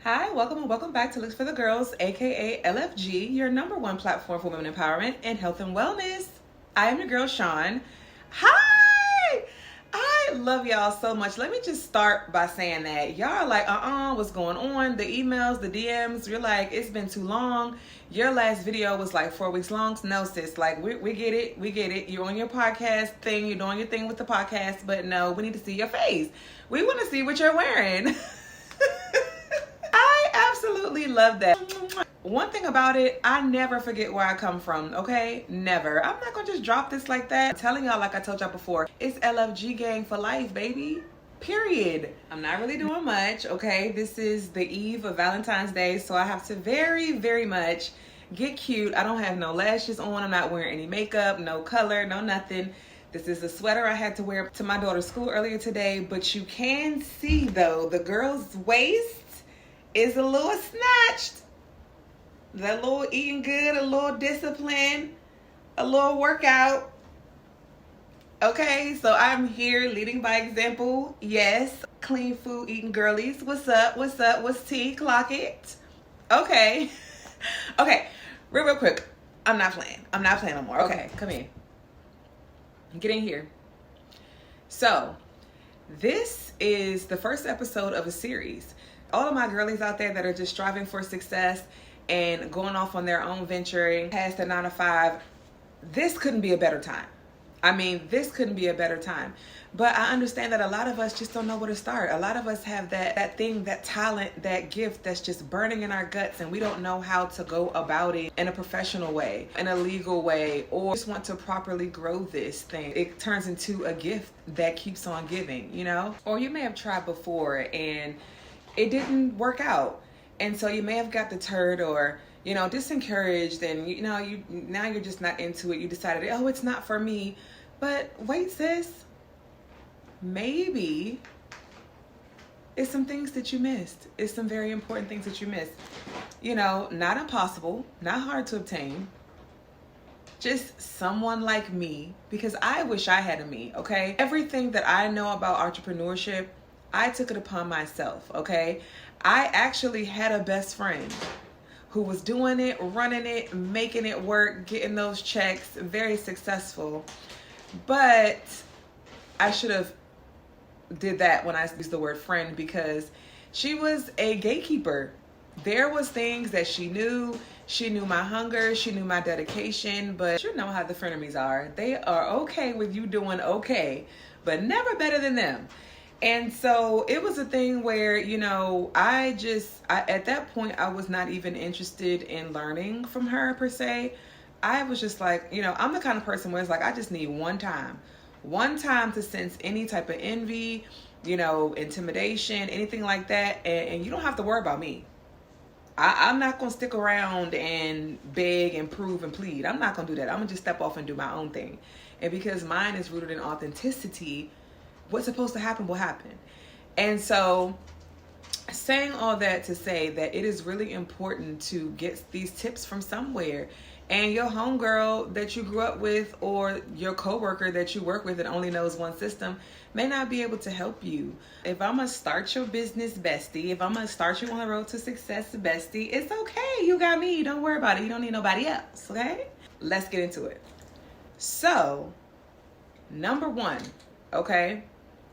Hi, welcome and welcome back to Lewk for the Girls, aka LFG, your number one platform for women empowerment and health and wellness. I am your girl, Sean. Hi! I love y'all so much. Let me just start by saying that y'all are like, what's going on? The emails, the DMs, you're like, it's been too long. Your last video was like 4 weeks long. No, sis, like, we get it. We get it. You're on your podcast thing. You're doing your thing with the podcast. But no, we need to see your face. We want to see what you're wearing. I absolutely love that. One thing about it, I never forget where I come from, okay? Never. I'm not gonna just drop this like that. I'm telling y'all, like I told y'all before, it's LFG gang for life, baby. Period. I'm not really doing much, okay? This is the eve of Valentine's Day, so I have to very, very much get cute. I don't have no lashes on. I'm not wearing any makeup, no color, no nothing. This is a sweater I had to wear to my daughter's school earlier today, but you can see, though, the girl's waist is a little snatched. That little eating good, a little discipline, a little workout. Okay, so I'm here leading by example. Yes, clean food eating girlies. What's up? What's up? What's tea? Clock it. Okay. Okay, real quick. I'm not playing no more. Okay, come in. Get in here. So, this is the first episode of a series. All of my girlies out there that are just striving for success and going off on their own venturing past the 9 to 5, this couldn't be a better time. I mean, this couldn't be a better time. But I understand that a lot of us just don't know where to start. A lot of us have that thing, that talent, that gift that's just burning in our guts, and we don't know how to go about it in a professional way, in a legal way, or just want to properly grow this thing. It turns into a gift that keeps on giving, you know? Or you may have tried before and it didn't work out, and so you may have got deterred or discouraged, and now you're just not into it. You decided, oh, it's not for me. But wait, sis, maybe it's some things that you missed. It's some very important things that you missed. Not impossible, not hard to obtain. Just someone like me, because I wish I had a me, okay? Everything that I know about entrepreneurship, I took it upon myself, okay? I actually had a best friend who was doing it, running it, making it work, getting those checks, very successful. But I should have did that when I used the word friend, because she was a gatekeeper. There was things that she knew. She knew my hunger. She knew my dedication. But you know how the frenemies are. They are okay with you doing okay, but never better than them. And so it was a thing where, I at that point, I was not even interested in learning from her per se. I was just like, I'm the kind of person where it's like, I just need one time to sense any type of envy, intimidation, anything like that. And you don't have to worry about me. I'm not going to stick around and beg and prove and plead. I'm not going to do that. I'm going to just step off and do my own thing. And because mine is rooted in authenticity, what's supposed to happen will happen. And so, saying all that to say that it is really important to get these tips from somewhere. And your homegirl that you grew up with, or your coworker that you work with that only knows one system, may not be able to help you. If I'm gonna start your business, bestie, if I'm gonna start you on the road to success, bestie, it's okay. You got me. Don't worry about it. You don't need nobody else, okay? Let's get into it. So, number one, okay?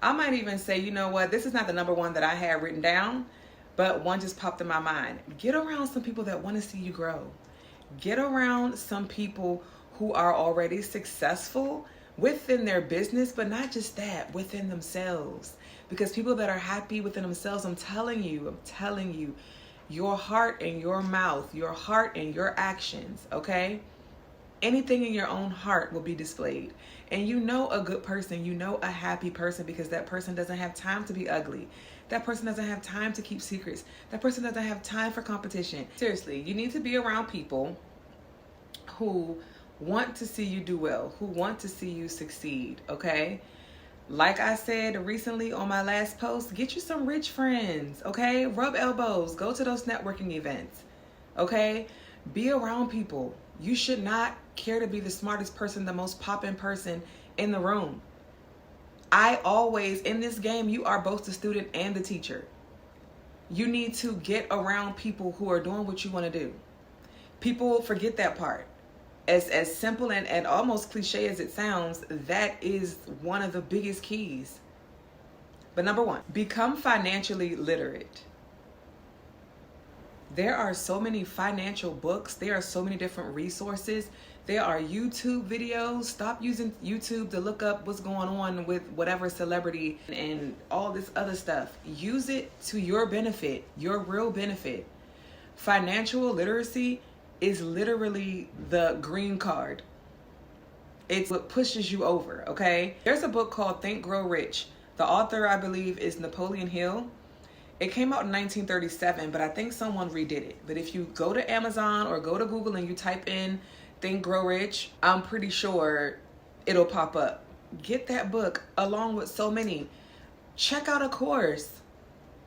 I might even say, this is not the number one that I had written down, but one just popped in my mind. Get around some people that want to see you grow. Get around some people who are already successful within their business, but not just that, within themselves. Because people that are happy within themselves, I'm telling you, your heart and your mouth, your heart and your actions, okay? Anything in your own heart will be displayed. And a good person, a happy person, because that person doesn't have time to be ugly. That person doesn't have time to keep secrets. That person doesn't have time for competition. Seriously, you need to be around people who want to see you do well, who want to see you succeed, okay? Like I said recently on my last post, get you some rich friends, okay? Rub elbows, go to those networking events, okay? Be around people. You should not care to be the smartest person, the most poppin' person in the room. I always, in this game, you are both the student and the teacher. You need to get around people who are doing what you want to do. People forget that part. As simple and almost cliche as it sounds, that is one of the biggest keys. But number one, become financially literate. There are so many financial books. There are so many different resources. There are YouTube videos. Stop using YouTube to look up what's going on with whatever celebrity and all this other stuff. Use it to your benefit, your real benefit. Financial literacy is literally the green card. It's what pushes you over, okay? There's a book called Think, Grow Rich. The author, I believe, is Napoleon Hill. It came out in 1937, but I think someone redid it. But if you go to Amazon or go to Google and you type in Think, Grow Rich, I'm pretty sure it'll pop up. Get that book along with so many. Check out a course.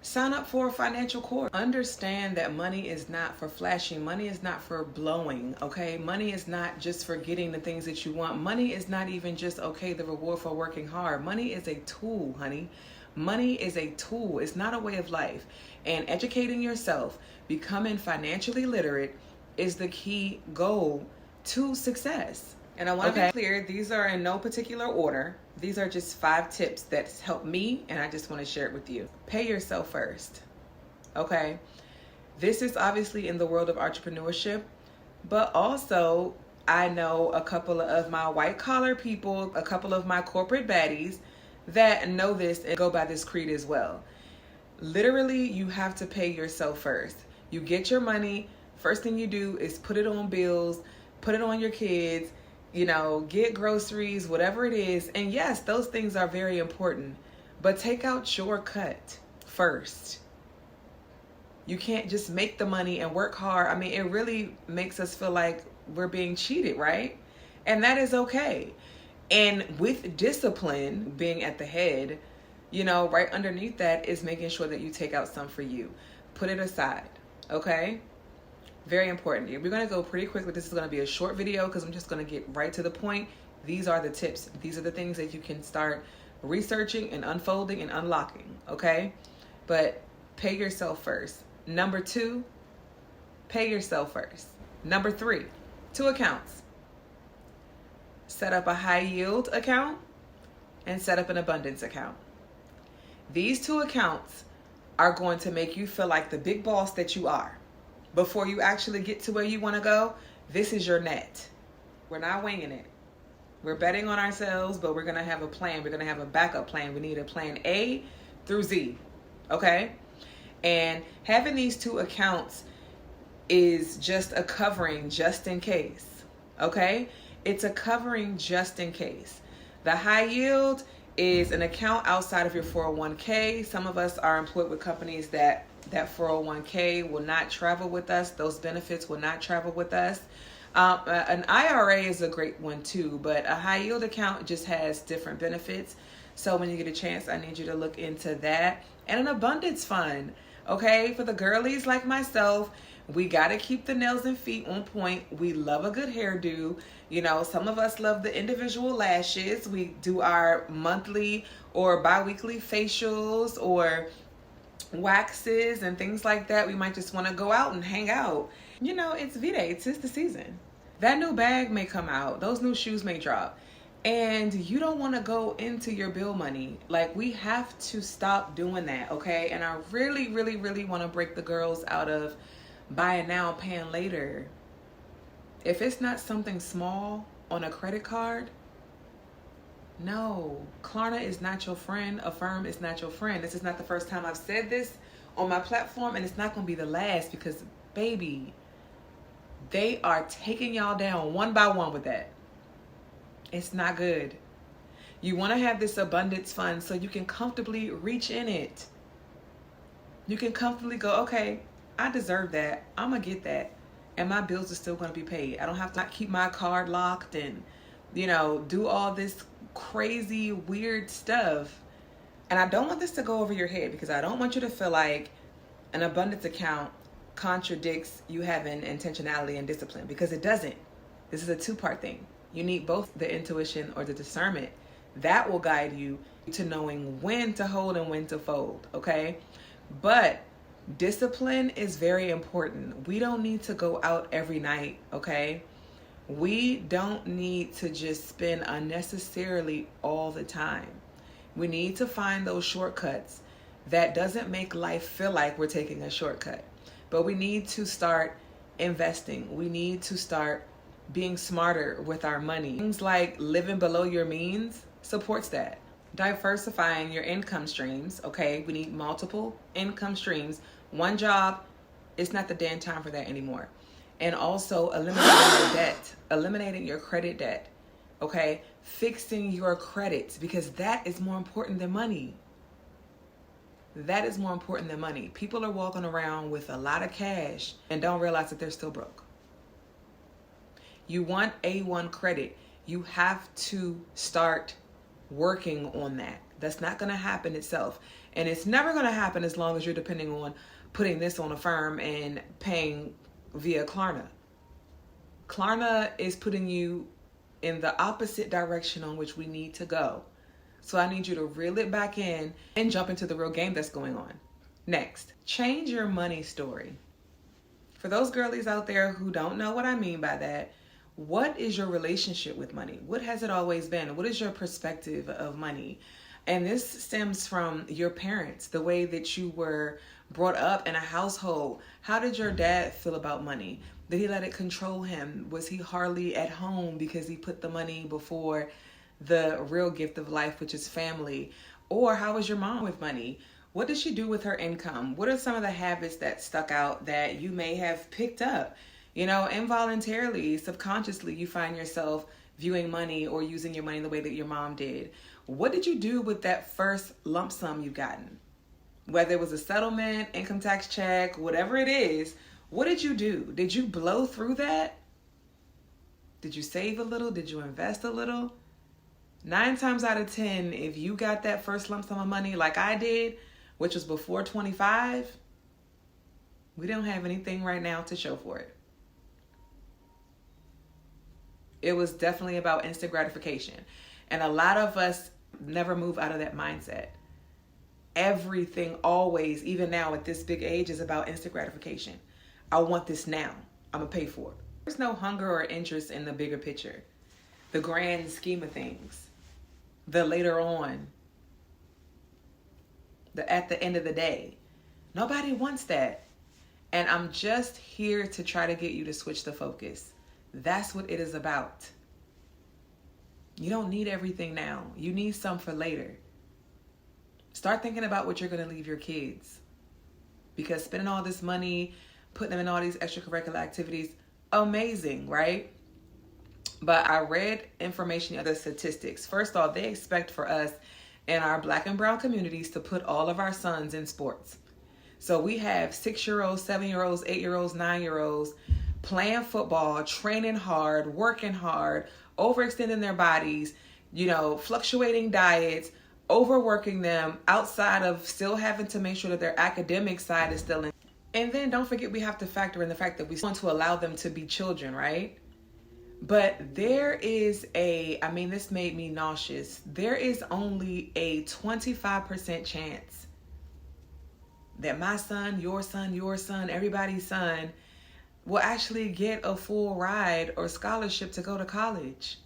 Sign up for a financial course. Understand that money is not for flashing. Money is not for blowing, okay? Money is not just for getting the things that you want. Money is not even just, okay, the reward for working hard. Money is a tool, honey. Money is a tool. It's not a way of life. And educating yourself, becoming financially literate is the key goal to success. And I want to be clear, these are in no particular order. These are just 5 tips that's helped me, and I just want to share it with you. Pay yourself first, okay? This is obviously in the world of entrepreneurship, but also I know a couple of my white collar people, a couple of my corporate baddies that know this and go by this creed as well. Literally, you have to pay yourself first. You get your money, first thing you do is put it on bills, put it on your kids, you know, get groceries, whatever it is. And yes, those things are very important, but take out your cut first. You can't just make the money and work hard. I mean, it really makes us feel like we're being cheated, right? And that is okay. And with discipline being at the head, you know, right underneath that is making sure that you take out some for you. Put it aside, okay? Very important. We're going to go pretty quickly. This is going to be a short video because I'm just going to get right to the point. These are the tips. These are the things that you can start researching and unfolding and unlocking, okay? But pay yourself first. Number 2, pay yourself first. Number 3, 2 accounts. Set up a high yield account and set up an abundance account. These 2 accounts are going to make you feel like the big boss that you are. Before you actually get to where you want to go, this is your net. We're not winging it. We're betting on ourselves, but we're going to have a plan. We're going to have a backup plan. We need a plan A through Z, okay? And having these 2 accounts is just a covering just in case, okay? It's a covering just in case. The high yield is an account outside of your 401k. Some of us are employed with companies that 401k will not travel with us. Those benefits will not travel with us. An IRA is a great one too, but a high yield account just has different benefits. So when you get a chance, I need you to look into that. And an abundance fund, okay? For the girlies like myself, we got to keep the nails and feet on point. We love a good hairdo. You know, some of us love the individual lashes. We do our monthly or bi-weekly facials or waxes and things like that. We might just want to go out and hang out. You know, it's V-Day. It's the season. That new bag may come out. Those new shoes may drop. And you don't want to go into your bill money. Like, we have to stop doing that, okay? And I really, really, really want to break the girls out of buying now, paying later. If it's not something small on a credit card, no. Klarna is not your friend. Affirm is not your friend. This is not the first time I've said this on my platform, and it's not going to be the last because, baby, they are taking y'all down one by one with that. It's not good. You want to have this abundance fund so you can comfortably reach in it. You can comfortably go, okay, I deserve that. I'm going to get that. And my bills are still going to be paid. I don't have to keep my card locked and, you know, do all this crazy, weird stuff. And I don't want this to go over your head because I don't want you to feel like an abundance account contradicts you having intentionality and discipline, because it doesn't. This is a 2-part thing. You need both the intuition or the discernment. That will guide you to knowing when to hold and when to fold, okay? But Discipline is very important. We don't need to go out every night, okay? We don't need to just spend unnecessarily all the time. We need to find those shortcuts. That doesn't make life feel like we're taking a shortcut. But we need to start investing. We need to start being smarter with our money. Things like living below your means supports that. Diversifying your income streams, okay? We need multiple income streams. One job, it's not the damn time for that anymore. And also eliminating your debt, eliminating your credit debt, okay? Fixing your credit, because that is more important than money. That is more important than money. People are walking around with a lot of cash and don't realize that they're still broke. You want A1 credit. You have to start working on that. That's not going to happen itself. And it's never going to happen as long as you're depending on putting this on a firm and paying via Klarna. Klarna is putting you in the opposite direction on which we need to go. So I need you to reel it back in and jump into the real game that's going on. Next, change your money story. For those girlies out there who don't know what I mean by that, what is your relationship with money? What has it always been? What is your perspective of money? And this stems from your parents, the way that you were brought up in a household. How did your dad feel about money? Did he let it control him? Was he hardly at home because he put the money before the real gift of life, which is family? Or how was your mom with money? What did she do with her income? What are some of the habits that stuck out that you may have picked up? You know, involuntarily, subconsciously, you find yourself viewing money or using your money the way that your mom did. What did you do with that first lump sum you've gotten? Whether it was a settlement, income tax check, whatever it is, what did you do? Did you blow through that? Did you save a little? Did you invest a little? 9 times out of 10, if you got that first lump sum of money like I did, which was before 25, we don't have anything right now to show for it. It was definitely about instant gratification. And a lot of us never move out of that mindset. Everything always, even now at this big age, is about instant gratification. I want this now. I'm going to pay for it. There's no hunger or interest in the bigger picture, the grand scheme of things, the later on, the at the end of the day. Nobody wants that. And I'm just here to try to get you to switch the focus. That's what it is about. You don't need everything now. You need some for later. Start thinking about what you're going to leave your kids. Because spending all this money, putting them in all these extracurricular activities, amazing, right? But I read information, other statistics. First off, they expect for us in our Black and brown communities to put all of our sons in sports. So we have 6-year-olds, 7-year-olds, 8-year-olds, 9-year-olds playing football, training hard, working hard, overextending their bodies, you know, fluctuating diets, overworking them outside of still having to make sure that their academic side is still in. And then don't forget, we have to factor in the fact that we want to allow them to be children, right? But there is this made me nauseous. There is only a 25% chance that my son, your son, everybody's son will actually get a full ride or scholarship to go to college.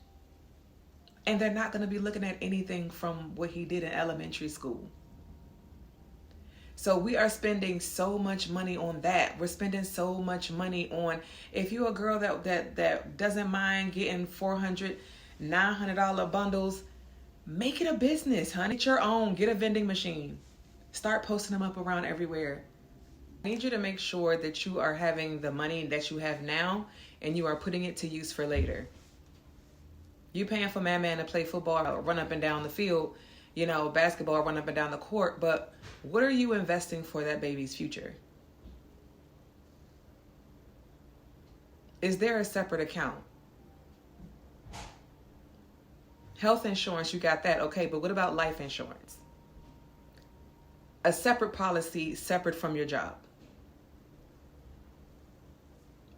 And they're not going to be looking at anything from what he did in elementary school. So we are spending so much money on that. We're spending so much money on, if you're a girl that doesn't mind getting $400, $900 bundles, make it a business, honey. Get your own, get a vending machine. Start posting them up around everywhere. I need you to make sure that you are having the money that you have now and you are putting it to use for later. You paying for man to play football, run up and down the field, you know, basketball, run up and down the court, but what are you investing for that baby's future? Is there a separate account? Health insurance, you got that, okay, but what about life insurance? A separate policy, separate from your job.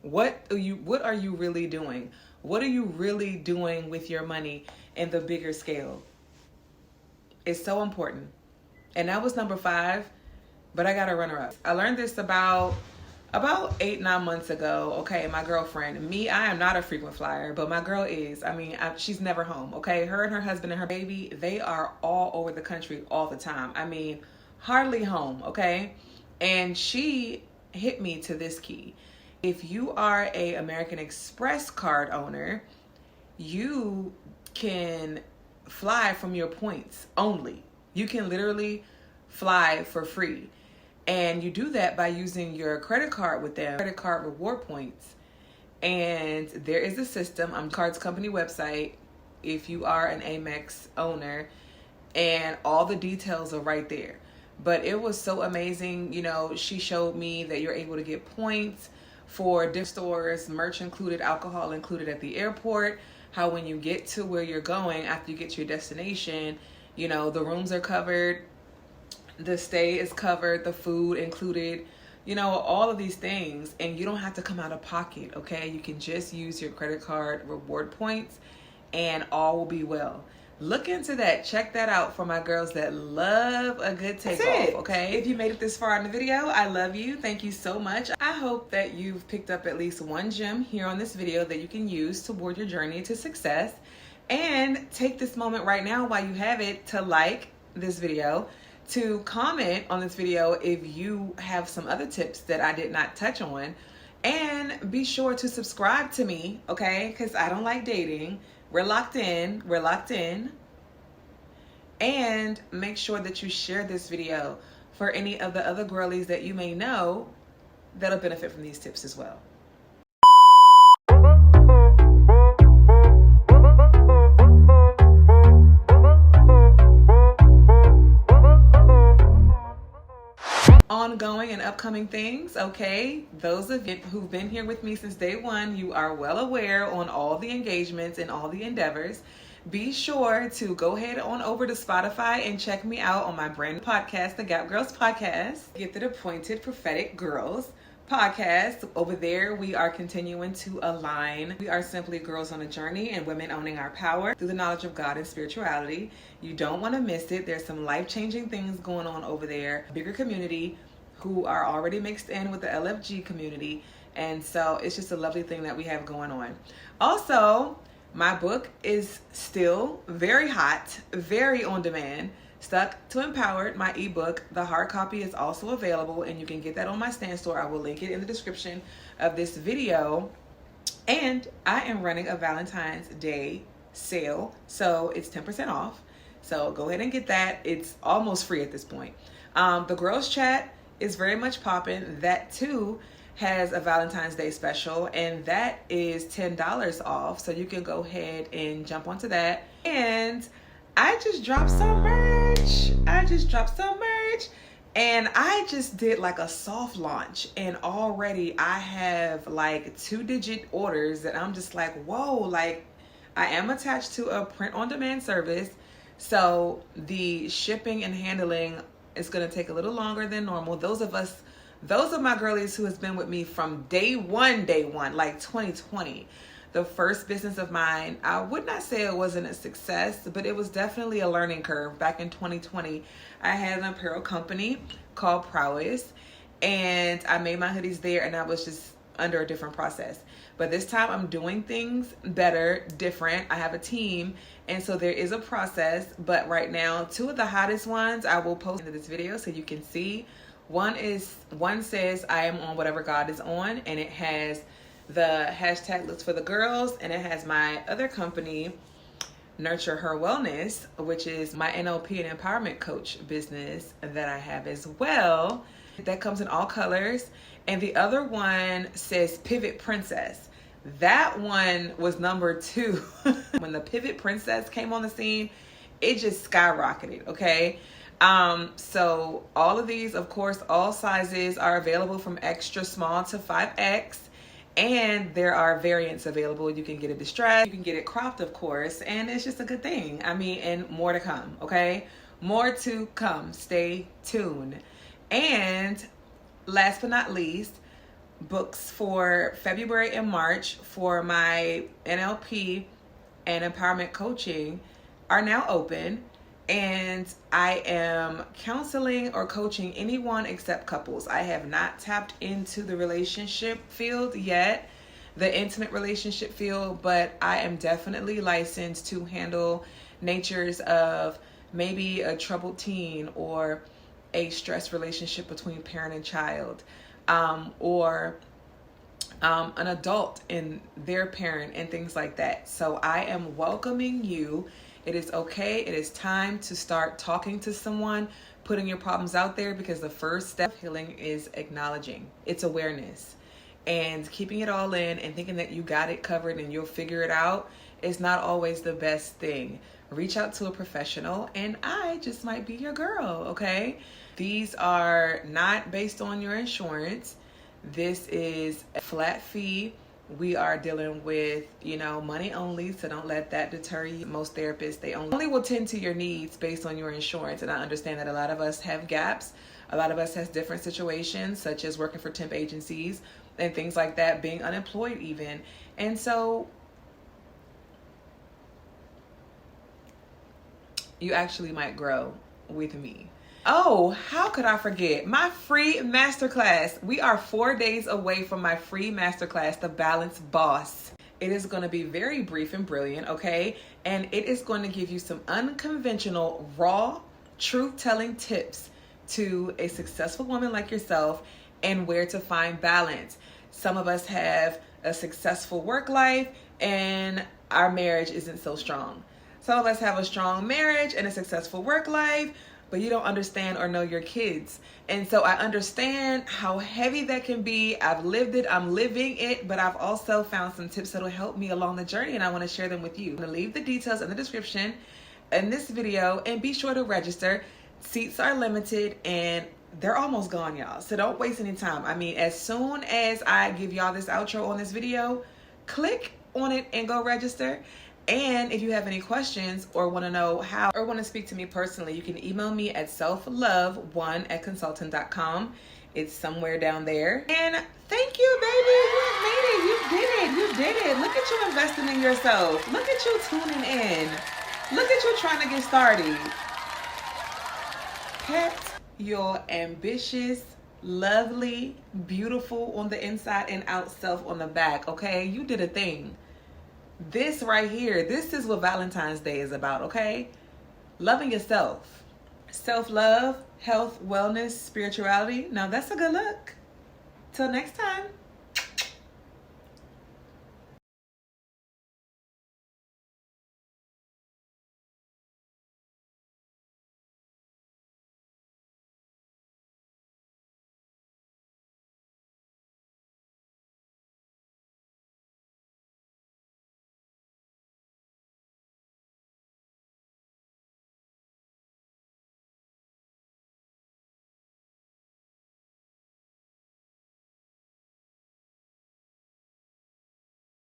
What are you really doing? What are you really doing with your money in the bigger scale? It's so important. And that was number 5. but I got a runner-up. I learned this about 8-9 months ago. Okay, my girlfriend, me, I am not a frequent flyer, but my girl is. I mean, she's never home. Okay, her and her husband and her baby, they are all over the country all the time. I mean, hardly home. Okay, and she hit me to this key. If you are a American Express card owner, you can fly from your points only. You can literally fly for free. And you do that by using your credit card with them, credit card reward points. And there is a system on Cards Company website if you are an Amex owner, and all the details are right there. But it was so amazing. You know, she showed me that you're able to get points for different stores, merch included, alcohol included at the airport. How when you get to where you're going, after you get to your destination, you know, the rooms are covered, the stay is covered, the food included, you know, all of these things, and you don't have to come out of pocket. Okay, you can just use your credit card reward points and all will be well. Look into that. Check that out for my girls that love a good takeoff. Okay, if you made it this far in the video, I love you. Thank you so much. I hope that you've picked up at least one gem here on this video that you can use toward your journey to success. And take this moment right now while you have it to like this video, to comment on this video if you have some other tips that I did not touch on, and be sure to subscribe to me, okay? Because I don't like dating. We're locked in. We're locked in. And make sure that you share this video for any of the other girlies that you may know that'll benefit from these tips as well. Ongoing and upcoming things, okay? Those of you who've been here with me since day one, you are well aware on all the engagements and all the endeavors. Be sure to go ahead on over to Spotify and check me out on my brand new podcast, the Gap Girls Podcast, Gifted Appointed Prophetic Girls Podcast. Over there, we are continuing to align. We are simply girls on a journey and women owning our power through the knowledge of God and spirituality. You don't want to miss it. There's some life-changing things going on over there. Bigger community who are already mixed in with the LFG community. And so it's just a lovely thing that we have going on. Also, my book is still very hot, very on demand. Stuck to Empowered, my ebook. The hard copy is also available, and you can get that on my stand store. I will link it in the description of this video. And I am running a Valentine's Day sale, so it's 10% off. So go ahead and get that. It's almost free at this point. The girls chat is very much popping. That too has a Valentine's Day special, and that is $10 off. So you can go ahead and jump onto that. And I just dropped some merch. And I just did like a soft launch, and already I have like 2-digit orders that I'm just like, whoa, like I am attached to a print on demand service. So the shipping and handling is going to take a little longer than normal. Those of my girlies who has been with me from day one, like 2020. The first business of mine, I would not say it wasn't a success, but it was definitely a learning curve. Back in 2020, I had an apparel company called Prowess, and I made my hoodies there, and I was just under a different process. But this time I'm doing things better, different. I have a team, and so there is a process. But right now, 2 of the hottest ones I will post into this video so you can see. One says I am on whatever God is on, and it has the hashtag looks for the girls, and it has my other company, Nurture Her Wellness, which is my NLP and empowerment coach business that I have as well. That comes in all colors. And the other one says Pivot Princess. That one was number 2. When the Pivot Princess came on the scene, it just skyrocketed, okay? So all of these, of course, all sizes are available from extra small to 5X. And there are variants available. You can get it distressed, you can get it cropped, of course, and it's just a good thing. I mean, and more to come, okay? More to come. Stay tuned. And last but not least, books for February and March for my NLP and empowerment coaching are now open. And I am counseling or coaching anyone except couples. I have not tapped into the relationship field yet, the intimate relationship field, but I am definitely licensed to handle natures of maybe a troubled teen or a stressed relationship between parent and child, or an adult and their parent and things like that. So I am welcoming you. It is okay. It is time to start talking to someone, putting your problems out there, because the first step of healing is acknowledging. It's awareness. And keeping it all in and thinking that you got it covered and you'll figure it out is not always the best thing. Reach out to a professional, and I just might be your girl, okay? These are not based on your insurance. This is a flat fee. We are dealing with, money only, so don't let that deter you. Most therapists, they only will tend to your needs based on your insurance. And I understand that a lot of us have gaps. A lot of us has different situations, such as working for temp agencies and things like that, being unemployed even. And so you actually might grow with me. Oh, how could I forget my free masterclass? We are 4 days away from my free masterclass, The Balanced Boss. It is going to be very brief and brilliant, okay? And it is going to give you some unconventional, raw, truth-telling tips to a successful woman like yourself and where to find balance. Some of us have a successful work life and our marriage isn't so strong. Some of us have a strong marriage and a successful work life, but you don't understand or know your kids. And so I understand how heavy that can be. I've lived it, I'm living it, but I've also found some tips that'll help me along the journey, and I want to share them with you. I'm going to leave the details in the description in this video, and be sure to register. Seats are limited and they're almost gone, y'all. So don't waste any time. I mean, as soon as I give y'all this outro on this video, click on it and go register. And if you have any questions or want to know how, or want to speak to me personally, you can email me at selflove1@consultant.com. It's somewhere down there. And thank you, baby. You made it. You did it. You did it. Look at you investing in yourself. Look at you tuning in. Look at you trying to get started. Pet your ambitious, lovely, beautiful on the inside and out self on the back, okay? You did a thing. This right here, this is what Valentine's Day is about, okay? Loving yourself. Self-love, health, wellness, spirituality. Now that's a good look. Till next time.